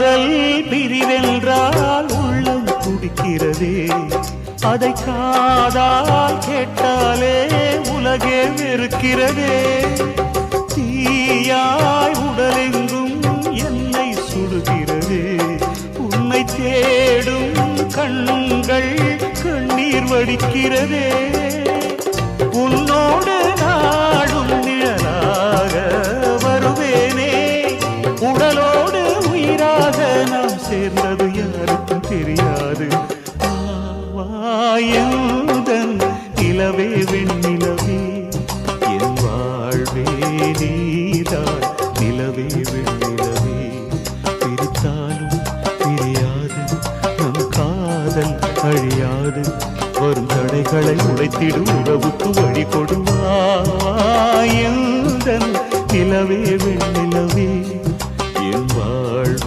காதல் பிரிவென்றால் உள்ளம் துடிக்கிறதே, அதை காதால் கேட்டாலே உலகே வெறுக்கிறதே. தீயாய் உடலெங்கும் என்னை சுடுகிறதே, உன்னை தேடும் கண்கள் கண்ணீர் வடிக்கிறதே. உன்னோடு நாடும் நிழலாக வருவேனே, உடலோடு உயிராக நாம் சேர்ந்தது யாருக்கும் தெரியாது. வாயந்தன் நிலவே வெண்ணிலவே, என் வாழ்வே நீதான் நிலவே வெண்ணிலவே. பிரித்தாலும் பிரியாது நம் காதல் அழியாது, வரும் தடைகளை உடைத்திடும் உறவுக்கு வழி கொடுவாயந்தன் நிலவே வெண்ணிலவே.